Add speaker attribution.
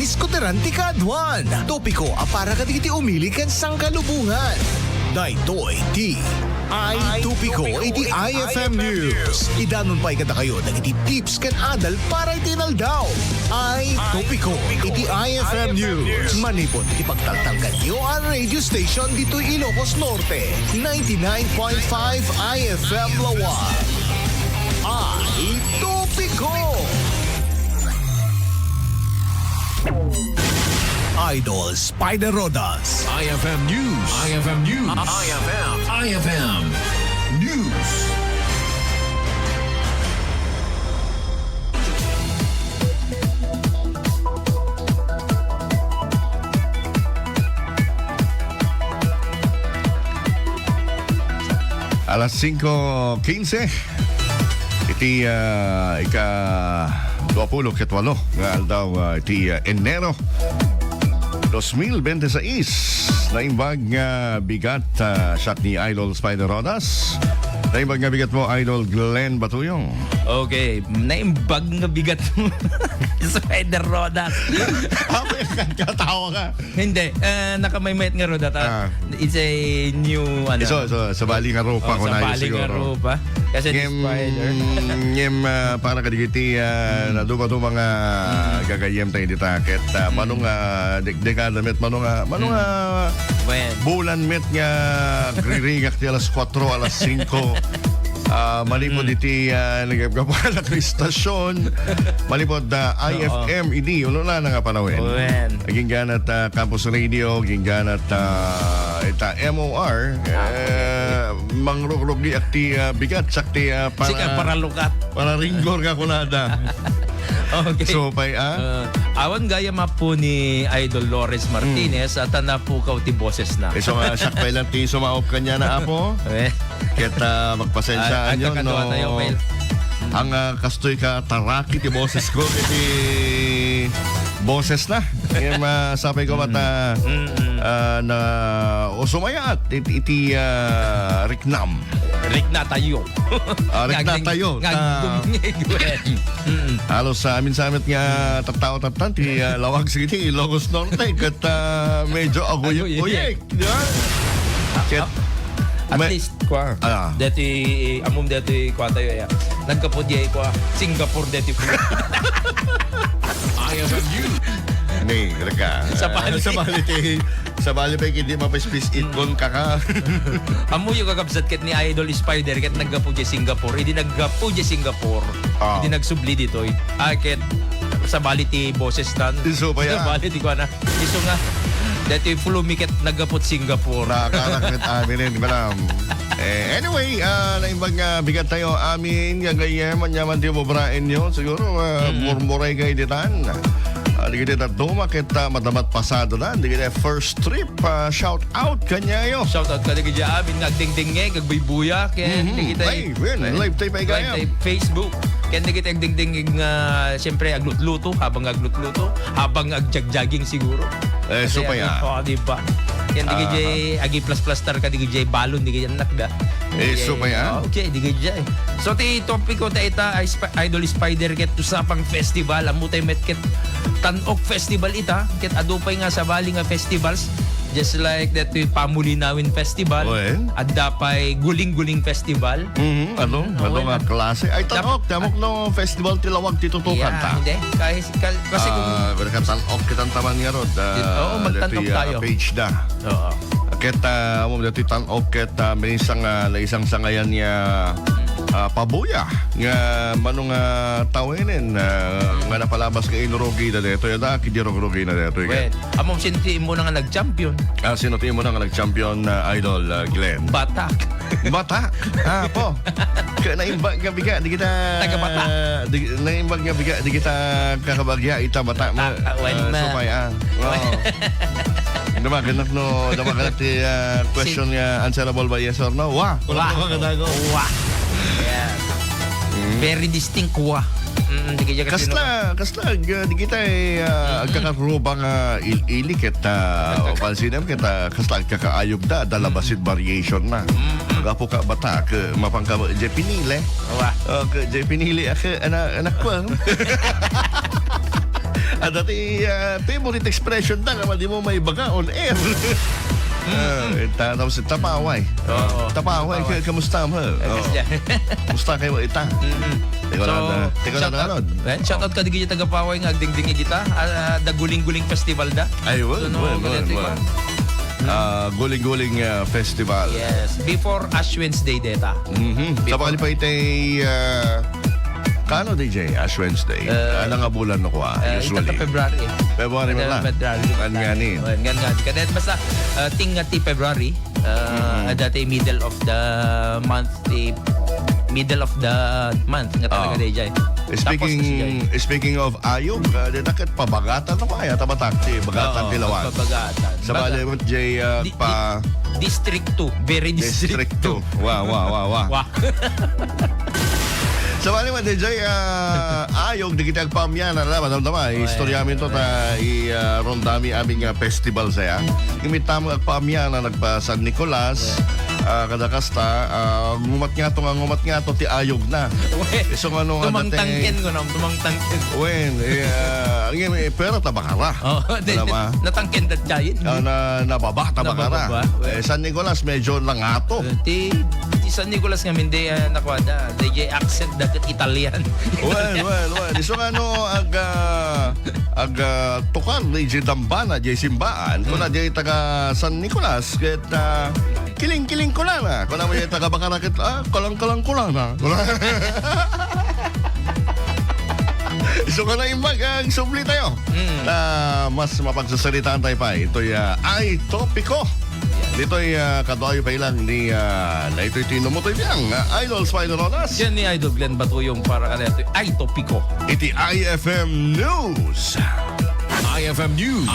Speaker 1: diskuteran ti kadwan. Topiko para kaditi umili kan sang kalubungan. Daytoy ti ay tupiko iti IFM News. Idanon pa ikata kayo ng iti tips kan adal para itinaldaw. Ay tupiko iti IFM News. Manipot iti pagtaltalkan niyo ang radio station dito Ilocos Norte. 99.5 IFM Lawag. Ay tupiko. Idol Spider Rodas.
Speaker 2: IFM News. IFM News. IFM News. Alas 5:15. Iti ika 28 nga aldaw iti Enero 2026. Naimbag nga bigat shot ni Idol Spider Rodas. Naimbag nga bigat mo, Idol Glenn Batuyong.
Speaker 3: Okay, naimbag nga bigat mo. Spider Rodas.
Speaker 2: Ako yung katawa ka.
Speaker 3: Hindi, nakamaymayat nga Rodas. It's a new, ano?
Speaker 2: Sa bali nga ropa ko na yun
Speaker 3: Sa bali nga
Speaker 2: siguro.
Speaker 3: ropa. Kasi ni Spider.
Speaker 2: Para kadigiti na dumato mga gagayem tayo di takit. Manong dekada met, manong
Speaker 3: When?
Speaker 2: bulan met nga ririgak ti alas 4, alas 5. Malipod iti nagkapala ng istasyon. Malipod IFM idi ulo na nga panawin.
Speaker 3: When?
Speaker 2: Aging ganat Campus Radio, aging ganat ita MOR. Mangrogrog di akti bigat sakti
Speaker 3: Sika para lukat.
Speaker 2: para ringgor ka kunada.
Speaker 3: Okay.
Speaker 2: So pay
Speaker 3: awan gaya mapo ni Idol Lawrence Martinez at napukaw ti boses na.
Speaker 2: so sakpay lang ti sumaop kanya na apo. Kita magpasensyaan yun, no? Ang kastoy ka taraki ti boses ko, iti boses na. Ngayon sabi ko mata na usumayat iti riknam.
Speaker 3: Rick na tayo.
Speaker 2: Rick na tayo. Halos sa amin nga tatao-tatan ti lawag sige ti Ilocos Norte kat medyo aguyek-uyek.
Speaker 3: At least kwa. Dati amom dati kwa tayo ya. Nagkapodya kwa Singapore dati po.
Speaker 2: IFM News. Ni, reka. Sa bali pa hindi mapaspis itkon kaka.
Speaker 3: Amo yung kakabsat ket ni Idol Spider ket nagkapodya Singapore. Hindi nagkapodya Singapore. Hindi nagsubli dito. Ket sa bali ti boses nan.
Speaker 2: Iso pa ya.
Speaker 3: Sa bali ti kwa na. Iso nga. Dati fulumiket nagapot Singapore.
Speaker 2: Nakarakit amin di ba anyway, naimbag nga bigat tayo amin gagayem manyaman di bobrain nyo siguro murmuray kayo ditan. Di kita duma kita madamat pasado na. Di kita first trip shout out kanya yo.
Speaker 3: Shout out ka di kaya amin nagdingdingge kagbaybuya ken di kita
Speaker 2: live tayo pa
Speaker 3: live Facebook. Ken di kita agdingding siyempre aglutluto habang aglutluto habang agjagjaging siguro.
Speaker 2: So pa ya.
Speaker 3: Di ba? Yan di kaya agi plus-plus-tar ka di kaya balon di kaya nakda.
Speaker 2: So pa ya.
Speaker 3: Okay, di kaya. So ti topic ko ta ita Idol Spider ket usapang festival amo tay met ket Tanok Festival ita ket adupay nga sa bali nga festivals just like that Pamulinawin Festival at dapay Guling-Guling Festival.
Speaker 2: Ano nga klase? Ay tanok no festival tilawag titutukan ta.
Speaker 3: Hindi kasi kung
Speaker 2: tanok kitang taman nga rod.
Speaker 3: Oo, magtanok tayo.
Speaker 2: Page da.
Speaker 3: Oo.
Speaker 2: Ket mo dati tanok ket may isang sangayan niya pabuya nga manong tawinin nga napalabas ka inurogi na deto yada kidirogi na deto
Speaker 3: among sinti mo na nga nag-champion
Speaker 2: sino ti mo na nga nag-champion Idol Glenn
Speaker 3: Batak
Speaker 2: po naimbag nga biga di kita
Speaker 3: taga-Batak
Speaker 2: naimbag nga biga di kita kakabagya ita bata mo supay Damaganap ti question nga answerable by yes or no. Wah!
Speaker 3: Very distinct wa.
Speaker 2: Kasla di kita agkakarubang iliket pansinam kita kasla agkakaayog dalabasid variation na. Magapo ka bata mapangka je pinili. Je pinili anak ko. dati favorite expression na naman di mo may baga on air. Tapos tapaway.
Speaker 3: Oo.
Speaker 2: Tapaway, kamusta mo? Kamusta kayo ita? Tiko na nanood.
Speaker 3: Shoutout ka di kita tagapaway nga agdingdingi kita. Da guling-guling festival da.
Speaker 2: Ay, well. Guling-guling festival.
Speaker 3: Yes, before Ash Wednesday data.
Speaker 2: Sa pali pa itay kano DJ Ash Wednesday? Anong nga bulan no ko usually?
Speaker 3: Ito February.
Speaker 2: February mo na.
Speaker 3: February.
Speaker 2: Nganin.
Speaker 3: Nganin. Kadet basta ting nga ti February. Dati middle of the month middle of the month nga talaga DJ.
Speaker 2: Speaking of ayog, dakat pabagatan na kaya tabatakti, bagatan tilawan.
Speaker 3: Pabagatan.
Speaker 2: Sa bali mo Jay pa
Speaker 3: District 2, very District 2.
Speaker 2: Wow. Sa bali mo DJ ayog di kita agpamyan na madamdama istorya amin to ta rondami aming festival saya. Imitamo agpamyan na nagpa San Nicolas. Kadakasta ngumat nga to ti ayog na. So ano nga
Speaker 3: tumangtangken ko na, tumangtangken.
Speaker 2: Wen, pero tabakara.
Speaker 3: Natangken dat giant.
Speaker 2: Nababa tabakara. San Nicolas medyo langato.
Speaker 3: Ti San Nicolas nga hindi nakwada. DJ accent dagat Italian.
Speaker 2: Well. So ano ag tukar DJ Dambana, DJ Simbaan, kuna DJ taga San Nicolas ket kiling-kiling ko lang na. Kung naman yung taga-bakarakit, kalang-kalang ko lang na. So ka na imbag, ang subli tayo. Na mas mapagsasalitaan tayo pa. Ito'y Ay Topiko. Dito'y kadoy pa ilang ni na ito'y tinumutoy biyang Idol Spider-Onas.
Speaker 3: Yan ni Idol Glenn Batuyong para ka nito. Ay Topiko.
Speaker 2: Iti IFM News.
Speaker 1: IFM News.